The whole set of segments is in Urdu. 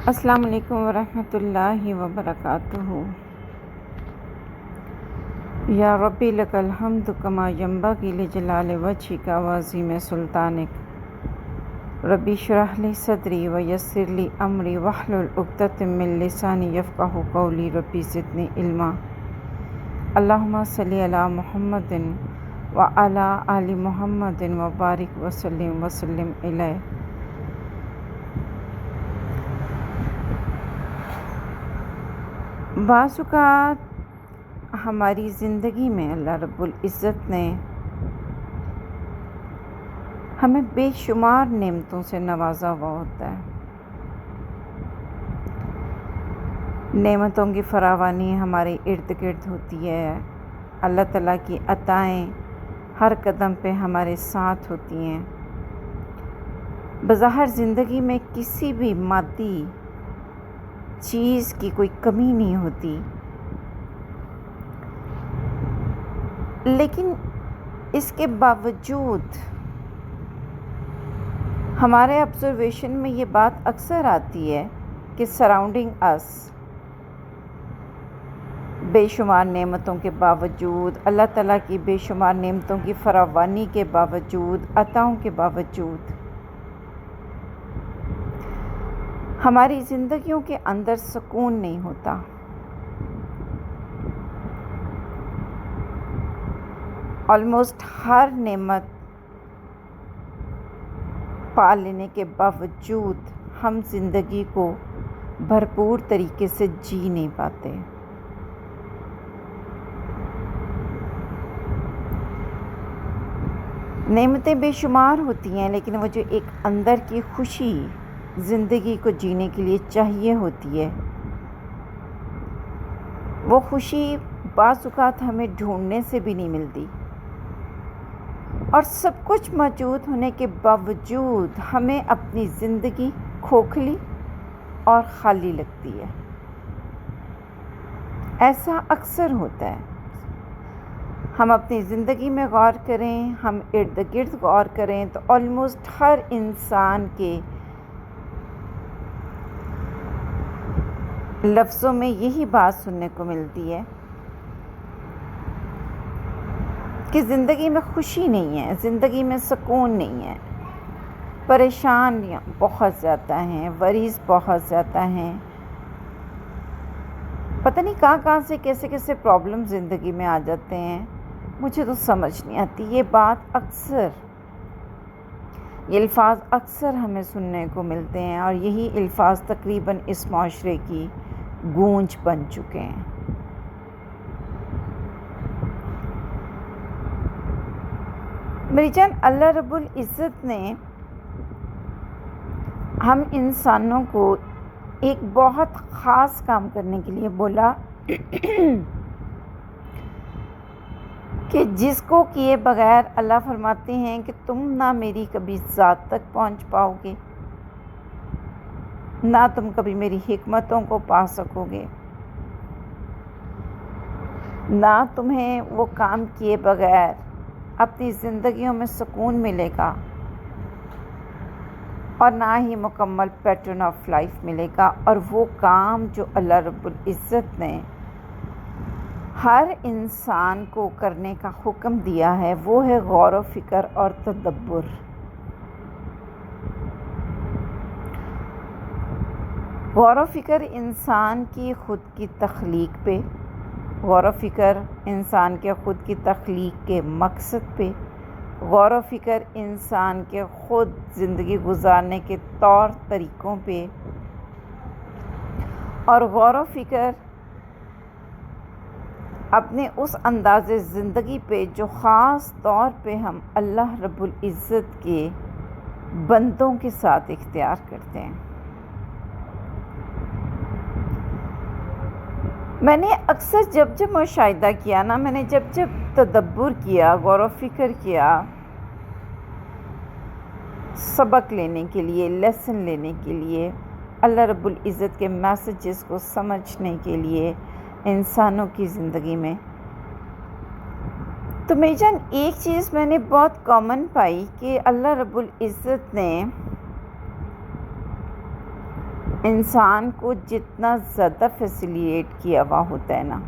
السلام علیکم ورحمۃ اللہ وبرکاتہ۔ یا ربی لک الحمد کما ینبغی لجلال وجہک وعظیم سلطانک۔ ربی اشرح لی صدری ویسر لی امری واحلل عقدۃ من لسانی یفقہوا قولی۔ ربی زدنی علما۔ اللہم صلی علی محمد وعلی آل محمد وبارک وسلم علیہ۔ بعض اوقات ہماری زندگی میں اللہ رب العزت نے ہمیں بے شمار نعمتوں سے نوازا ہوا ہوتا ہے۔ نعمتوں کی فراوانی ہمارے ارد گرد ہوتی ہے۔ اللہ تعالیٰ کی عطائیں ہر قدم پہ ہمارے ساتھ ہوتی ہیں۔ بظاہر زندگی میں کسی بھی مادی چیز کی کوئی کمی نہیں ہوتی، لیکن اس کے باوجود ہمارے آبزرویشن میں یہ بات اکثر آتی ہے کہ سراؤنڈنگ اس، بے شمار نعمتوں کے باوجود، اللہ تعالیٰ کی بے شمار نعمتوں کی فراوانی کے باوجود، عطاؤں کے باوجود، ہماری زندگیوں کے اندر سکون نہیں ہوتا۔ آلموسٹ ہر نعمت پا لینے کے باوجود ہم زندگی کو بھرپور طریقے سے جی نہیں پاتے۔ نعمتیں بے شمار ہوتی ہیں، لیکن وہ جو ایک اندر کی خوشی زندگی کو جینے کے لیے چاہیے ہوتی ہے، وہ خوشی بعض اوقات ہمیں ڈھونڈنے سے بھی نہیں ملتی، اور سب کچھ موجود ہونے کے باوجود ہمیں اپنی زندگی کھوکھلی اور خالی لگتی ہے۔ ایسا اکثر ہوتا ہے۔ ہم اپنی زندگی میں غور کریں، ہم ارد گرد غور کریں تو آلموسٹ ہر انسان کے لفظوں میں یہی بات سننے کو ملتی ہے کہ زندگی میں خوشی نہیں ہے، زندگی میں سکون نہیں ہے، پریشانیاں بہت زیادہ ہیں، وریز بہت زیادہ ہیں، پتہ نہیں کہاں سے کیسے کیسے پرابلم زندگی میں آ جاتے ہیں، مجھے تو سمجھ نہیں آتی۔ یہ بات اکثر، یہ الفاظ اکثر ہمیں سننے کو ملتے ہیں، اور یہی الفاظ تقریباً اس معاشرے کی گونج بن چکے ہیں۔ میری جان، اللہ رب العزت نے ہم انسانوں کو ایک بہت خاص کام کرنے کے لیے بولا کہ جس کو کیے بغیر اللہ فرماتے ہیں کہ تم نہ میری کبھی ذات تک پہنچ پاؤ گے، نہ تم کبھی میری حکمتوں کو پا سکو گے، نہ تمہیں وہ کام کیے بغیر اپنی زندگیوں میں سکون ملے گا، اور نہ ہی مکمل پیٹرن آف لائف ملے گا۔ اور وہ کام جو اللہ رب العزت نے ہر انسان کو کرنے کا حکم دیا ہے، وہ ہے غور و فکر اور تدبر۔ غور و فکر انسان کی خود کی تخلیق پہ، غور و فکر انسان کے خود کی تخلیق کے مقصد پہ، غور و فکر انسان کے خود زندگی گزارنے کے طور طریقوں پہ، اور غور و فکر اپنے اس انداز زندگی پہ جو خاص طور پہ ہم اللہ رب العزت کے بندوں کے ساتھ اختیار کرتے ہیں۔ میں نے اکثر جب مشاہدہ کیا نا، میں نے جب تدبر کیا، غور و فکر کیا، سبق لینے کے لیے، لیسن لینے کے لیے، اللہ رب العزت کے میسیجز کو سمجھنے کے لیے انسانوں کی زندگی میں، تو میری جان ایک چیز میں نے بہت کامن پائی کہ اللہ رب العزت نے انسان کو جتنا زیادہ فیسیلیٹ کیا ہوا ہوتا ہے نا،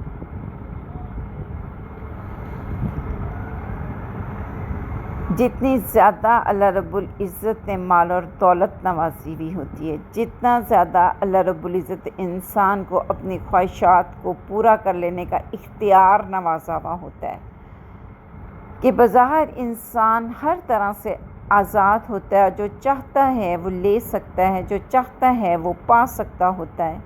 جتنی زیادہ اللہ رب العزت نے مال اور دولت نوازی ہوئی ہوتی ہے، جتنا زیادہ اللہ رب العزت انسان کو اپنی خواہشات کو پورا کر لینے کا اختیار نوازا ہوا ہوتا ہے، کہ بظاہر انسان ہر طرح سے آزاد ہوتا ہے، جو چاہتا ہے وہ لے سکتا ہے، جو چاہتا ہے وہ پا سکتا ہوتا ہے،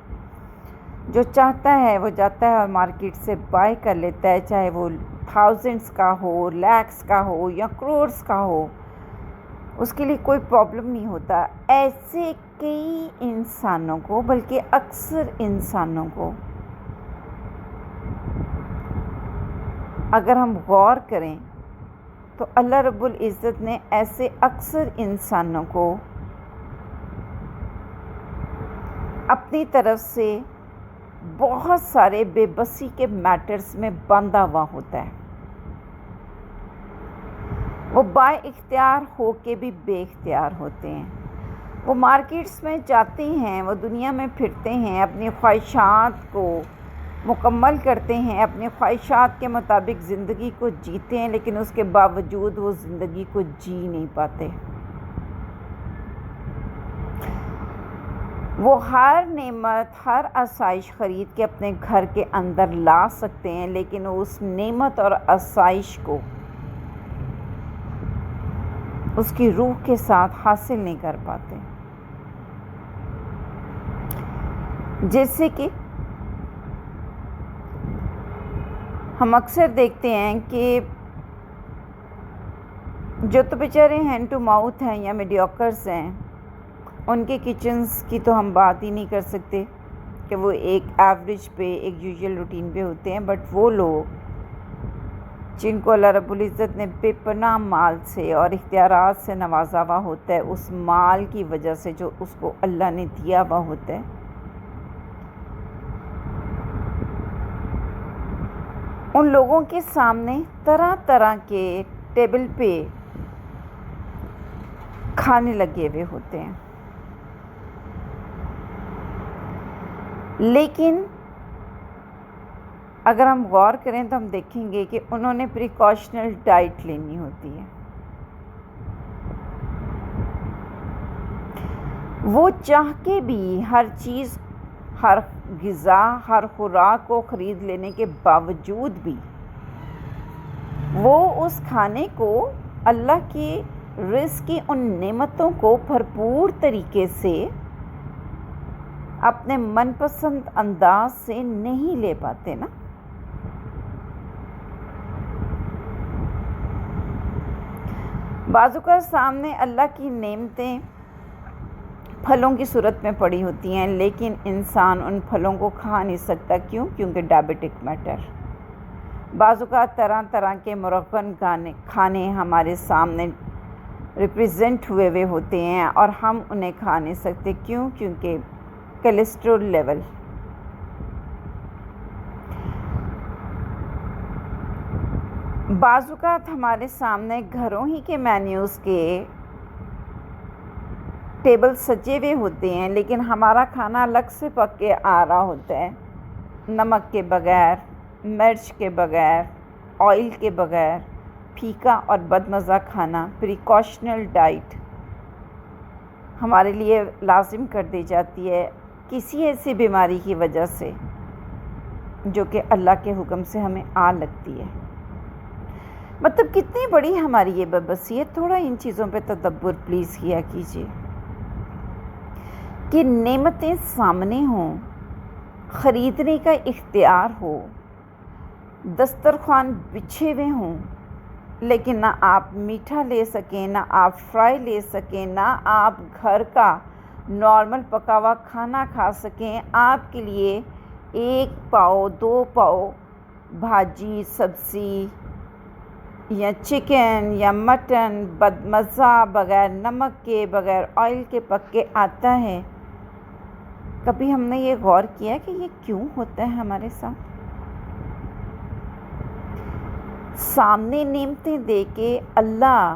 جو چاہتا ہے وہ جاتا ہے اور مارکیٹ سے بائی کر لیتا ہے، چاہے وہ تھاؤزنڈس کا ہو، لیکس کا ہو یا کروڑس کا ہو، اس کے لیے کوئی پرابلم نہیں ہوتا۔ ایسے کئی انسانوں کو، بلکہ اکثر انسانوں کو اگر ہم غور کریں تو اللہ رب العزت نے ایسے اکثر انسانوں کو اپنی طرف سے بہت سارے بے بسی کے میٹرز میں باندھا ہوا ہوتا ہے۔ وہ با اختیار ہو کے بھی بے اختیار ہوتے ہیں۔ وہ مارکیٹس میں جاتے ہیں، وہ دنیا میں پھرتے ہیں، اپنی خواہشات کو مکمل کرتے ہیں، اپنی خواہشات کے مطابق زندگی کو جیتے ہیں، لیکن اس کے باوجود وہ زندگی کو جی نہیں پاتے۔ وہ ہر نعمت، ہر آسائش خرید کے اپنے گھر کے اندر لا سکتے ہیں، لیکن وہ اس نعمت اور آسائش کو اس کی روح کے ساتھ حاصل نہیں کر پاتے۔ جیسے کہ ہم اکثر دیکھتے ہیں کہ جو تو بیچارے ہینڈ ٹو ماؤتھ ہیں یا میڈیوکرز ہیں، ان کے کچنز کی تو ہم بات ہی نہیں کر سکتے کہ وہ ایک ایوریج پہ، ایک یوزول روٹین پہ ہوتے ہیں، بٹ وہ لوگ جن کو اللہ رب العزت نے بے پناہ مال سے اور اختیارات سے نوازا ہوا ہوتا ہے، اس مال کی وجہ سے جو اس کو اللہ نے دیا ہوا ہوتا ہے، ان لوگوں کے سامنے طرح طرح کے ٹیبل پہ کھانے لگے ہوئے ہوتے ہیں، لیکن اگر ہم غور کریں تو ہم دیکھیں گے کہ انہوں نے پریکاشنل ڈائٹ لینی ہوتی ہے۔ وہ چاہ کے بھی ہر چیز، ہر غذا، ہر خوراک کو خرید لینے کے باوجود بھی وہ اس کھانے کو، اللہ کی رزق کی ان نعمتوں کو بھرپور طریقے سے اپنے من پسند انداز سے نہیں لے پاتے نا۔ بعض اوقات سامنے اللہ کی نعمتیں پھلوں کی صورت میں پڑی ہوتی ہیں، لیکن انسان ان پھلوں کو کھا نہیں سکتا۔ کیوں؟ کیونکہ ڈائبٹک میٹر۔ بعض اوقات طرح طرح کے مرغن کھانے ہمارے سامنے ریپریزنٹ ہوئے ہوتے ہیں اور ہم انہیں کھا نہیں سکتے۔ کیوں؟ کیونکہ کولیسٹرول لیول۔ بعض اوقات ہمارے سامنے گھروں ہی کے مینیوز کے ٹیبل سجے ہوئے ہوتے ہیں، لیکن ہمارا کھانا الگ سے پک کے آ رہا ہوتا ہے، نمک کے بغیر، مرچ کے بغیر، آئل کے بغیر، پھیکا اور بدمزہ کھانا۔ پریکاشنل ڈائٹ ہمارے لیے لازم کر دی جاتی ہے کسی ایسی بیماری کی وجہ سے جو کہ اللہ کے حکم سے ہمیں آ لگتی ہے۔ مطلب کتنی بڑی ہماری یہ بے بسی ہے۔ تھوڑا ان چیزوں پہ تدبر پلیز کیا کیجیے کہ نعمتیں سامنے ہوں، خریدنے کا اختیار ہو، دسترخوان بچھے ہوئے ہوں، لیکن نہ آپ میٹھا لے سکیں، نہ آپ فرائی لے سکیں، نہ آپ گھر کا نارمل پکا ہوا کھانا کھا سکیں۔ آپ کے لیے 1 پاؤ 2 پاؤ بھاجی، سبزی یا چکن یا مٹن بدمزہ بغیر نمک کے، بغیر آئل کے پک کے آتا ہے۔ کبھی ہم نے یہ غور کیا کہ یہ کیوں ہوتا ہے ہمارے ساتھ؟ سامنے نعمتیں دے کے اللہ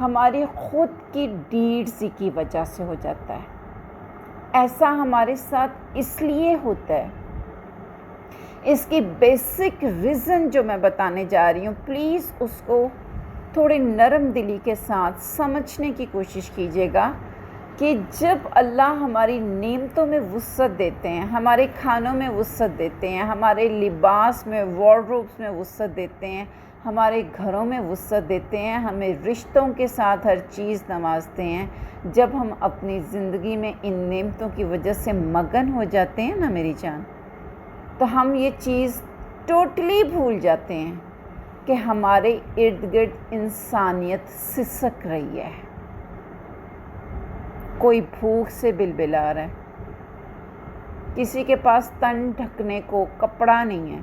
ہماری خود کی ڈیڈز کی وجہ سے ہو جاتا ہے. ایسا ہمارے ساتھ اس لیے ہوتا ہے. اس کی بیسک ریزن جو میں بتانے جا رہی ہوں، پلیز اس کو تھوڑی نرم دلی کے ساتھ سمجھنے کی کوشش کیجیے گا کہ جب اللہ ہماری نعمتوں میں وسعت دیتے ہیں، ہمارے کھانوں میں وسعت دیتے ہیں، ہمارے لباس میں، وارڈروبس میں وسعت دیتے ہیں، ہمارے گھروں میں وسعت دیتے ہیں، ہمیں رشتوں کے ساتھ ہر چیز نوازتے ہیں، جب ہم اپنی زندگی میں ان نعمتوں کی وجہ سے مگن ہو جاتے ہیں نا میری جان، تو ہم یہ چیز ٹوٹلی بھول جاتے ہیں کہ ہمارے ارد گرد انسانیت سسک رہی ہے. کوئی بھوک سے بلبلا رہا ہے، کسی کے پاس تن ڈھکنے کو کپڑا نہیں ہے،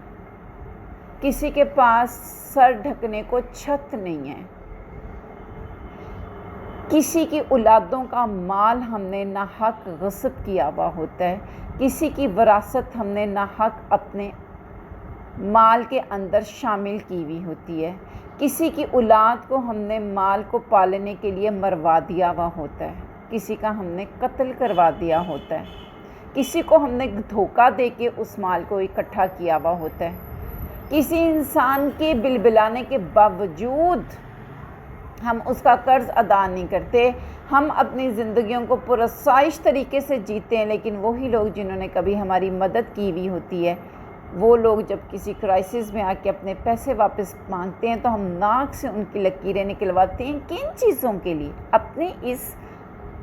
کسی کے پاس سر ڈھکنے کو چھت نہیں ہے، کسی کی اولادوں کا مال ہم نے ناحق غصب کیا ہوا ہوتا ہے، کسی کی وراثت ہم نے ناحق اپنے مال کے اندر شامل کی ہوئی ہوتی ہے، کسی کی اولاد کو ہم نے مال کو پالنے کے لیے مروا دیا ہوا ہوتا ہے، کسی کا ہم نے قتل کروا دیا ہوتا ہے، کسی کو ہم نے دھوکہ دے کے اس مال کو اکٹھا کیا ہوا ہوتا ہے. کسی انسان کے بلبلانے کے باوجود ہم اس کا قرض ادا نہیں کرتے، ہم اپنی زندگیوں کو پرآسائش طریقے سے جیتے ہیں، لیکن وہی لوگ جنہوں نے کبھی ہماری مدد کی ہوئی ہوتی ہے، وہ لوگ جب کسی کرائسس میں آ کے اپنے پیسے واپس مانگتے ہیں تو ہم ناک سے ان کی لکیریں نکلواتے ہیں. کن چیزوں کے لیے؟ اپنے اس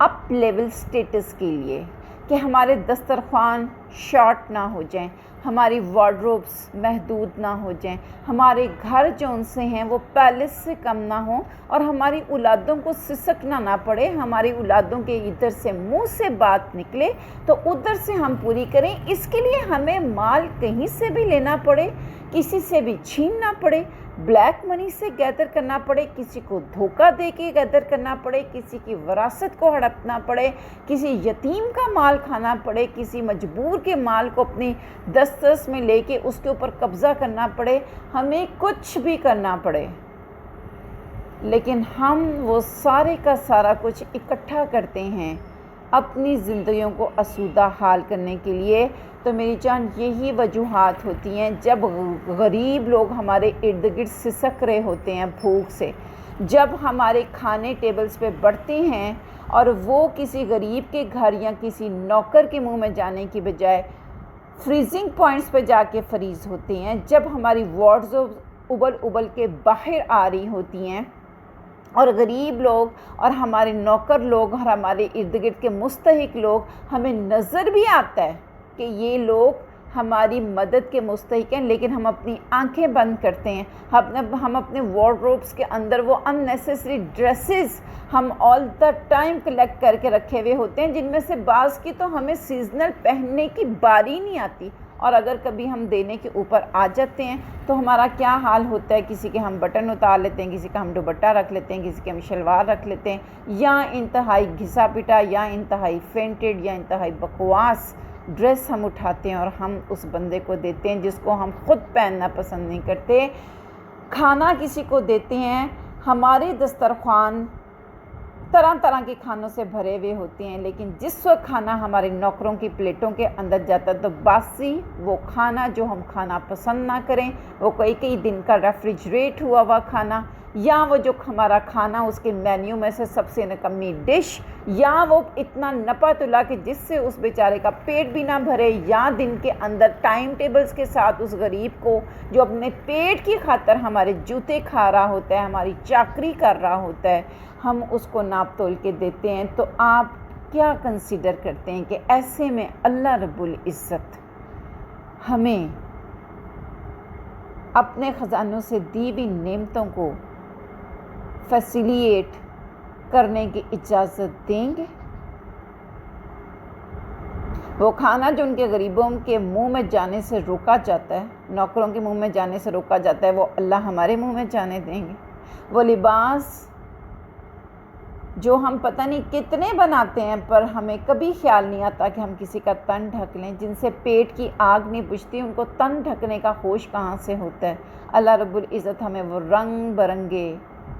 اپ لیول سٹیٹس کے لیے کہ ہمارے دسترخوان شارٹ نہ ہو جائیں، ہماری وارڈروبس محدود نہ ہو جائیں، ہمارے گھر جو ان سے ہیں وہ پیلس سے کم نہ ہوں، اور ہماری اولادوں کو سسکنا نہ پڑے، ہماری اولادوں کے ادھر سے منہ سے بات نکلے تو ادھر سے ہم پوری کریں. اس کے لیے ہمیں مال کہیں سے بھی لینا پڑے، کسی سے بھی چھیننا پڑے، بلیک منی سے گیدر کرنا پڑے، کسی کو دھوکہ دے کے گیدر کرنا پڑے، کسی کی وراثت کو ہڑپنا پڑے، کسی یتیم کا مال کھانا پڑے، کسی مجبور کے مال کو اپنی دسترس میں لے کے اس کے اوپر قبضہ کرنا پڑے، ہمیں کچھ بھی کرنا پڑے، لیکن ہم وہ سارے کا سارا کچھ اکٹھا کرتے ہیں اپنی زندگیوں کو آسودہ حال کرنے کے لیے. تو میری جان یہی وجوہات ہوتی ہیں جب غریب لوگ ہمارے ارد گرد سسک رہے ہوتے ہیں بھوک سے، جب ہمارے کھانے ٹیبلز پہ بڑھتے ہیں اور وہ کسی غریب کے گھر یا کسی نوکر کے منہ میں جانے کی بجائے فریزنگ پوائنٹس پہ جا کے فریز ہوتے ہیں، جب ہماری وارڈروبز ابل کے باہر آ رہی ہوتی ہیں اور غریب لوگ اور ہمارے نوکر لوگ اور ہمارے ارد گرد کے مستحق لوگ ہمیں نظر بھی آتا ہے کہ یہ لوگ ہماری مدد کے مستحق ہیں، لیکن ہم اپنی آنکھیں بند کرتے ہیں. ہم اپنے وارڈروبس کے اندر وہ ان نیسیسری ڈریسز ہم آل دا ٹائم کلیکٹ کر کے رکھے ہوئے ہوتے ہیں، جن میں سے بعض کی تو ہمیں سیزنل پہننے کی باری نہیں آتی، اور اگر کبھی ہم دینے کے اوپر آ جاتے ہیں تو ہمارا کیا حال ہوتا ہے. کسی کے ہم بٹن اتار لیتے ہیں، کسی کا ہم دوپٹہ رکھ لیتے ہیں، کسی کے ہم شلوار رکھ لیتے ہیں، یا انتہائی گھسا پٹا یا انتہائی فینٹڈ یا انتہائی بکواس ڈریس ہم اٹھاتے ہیں اور ہم اس بندے کو دیتے ہیں جس کو ہم خود پہننا پسند نہیں کرتے. کھانا کسی کو دیتے ہیں، ہمارے دسترخوان طرح طرح کے کھانوں سے بھرے ہوئے ہوتے ہیں، لیکن جس وقت کھانا ہمارے نوکروں کی پلیٹوں کے اندر جاتا ہے تو باسی وہ کھانا جو ہم کھانا پسند نہ کریں، وہ کئی دن کا ریفریجریٹ ہوا کھانا، یا وہ جو ہمارا کھانا اس کے مینیو میں سے سب سے نکمی ڈش، یا وہ اتنا نپا تلا کہ جس سے اس بیچارے کا پیٹ بھی نہ بھرے، یا دن کے اندر ٹائم ٹیبلز کے ساتھ اس غریب کو جو اپنے پیٹ کی خاطر ہمارے جوتے کھا رہا ہوتا ہے، ہماری چاکری کر رہا ہوتا ہے، ہم اس کو ناپ تول کے دیتے ہیں. تو آپ کیا کنسیڈر کرتے ہیں کہ ایسے میں اللہ رب العزت ہمیں اپنے خزانوں سے دی ہوئی نعمتوں کو فیسیلیٹ کرنے کی اجازت دیں گے؟ وہ کھانا جو ان کے غریبوں کے منہ میں جانے سے روکا جاتا ہے، نوکروں کے منہ میں جانے سے روکا جاتا ہے، وہ اللہ ہمارے منہ میں جانے دیں گے؟ وہ لباس جو ہم پتہ نہیں کتنے بناتے ہیں پر ہمیں کبھی خیال نہیں آتا کہ ہم کسی کا تن ڈھک لیں، جن سے پیٹ کی آگ نہیں بجھتی، ان کو تن ڈھکنے کا ہوش کہاں سے ہوتا ہے؟ اللہ رب العزت ہمیں وہ رنگ برنگے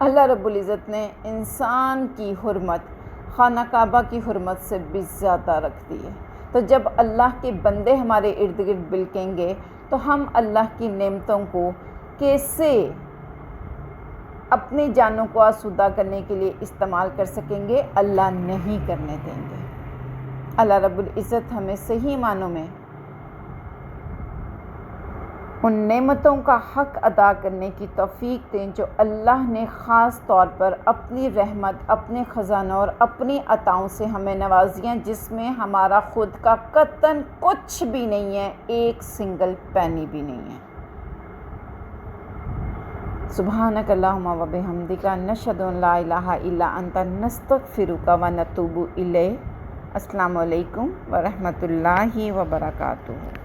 اللہ رب العزت نے انسان کی حرمت خانہ کعبہ کی حرمت سے بھی زیادہ رکھ دی ہے۔ تو جب اللہ کے بندے ہمارے ارد گرد بلکیں گے تو ہم اللہ کی نعمتوں کو کیسے اپنی جانوں کو آسودہ کرنے کے لیے استعمال کر سکیں گے؟ اللہ نہیں کرنے دیں گے۔ اللہ رب العزت ہمیں صحیح معنوں میں ان نعمتوں کا حق ادا کرنے کی توفیق دیں جو اللہ نے خاص طور پر اپنی رحمت، اپنے خزانوں اور اپنی عطاؤں سے ہمیں نوازی ہیں، جس میں ہمارا خود کا قطعاً کچھ بھی نہیں ہے، ایک سنگل پینی بھی نہیں ہے۔ سبحانک اللہم و بحمدک نشہد ان لا الہ الا انت نستغفرک و نتوب الیک۔ السلام علیکم ورحمۃ اللہ وبرکاتہ۔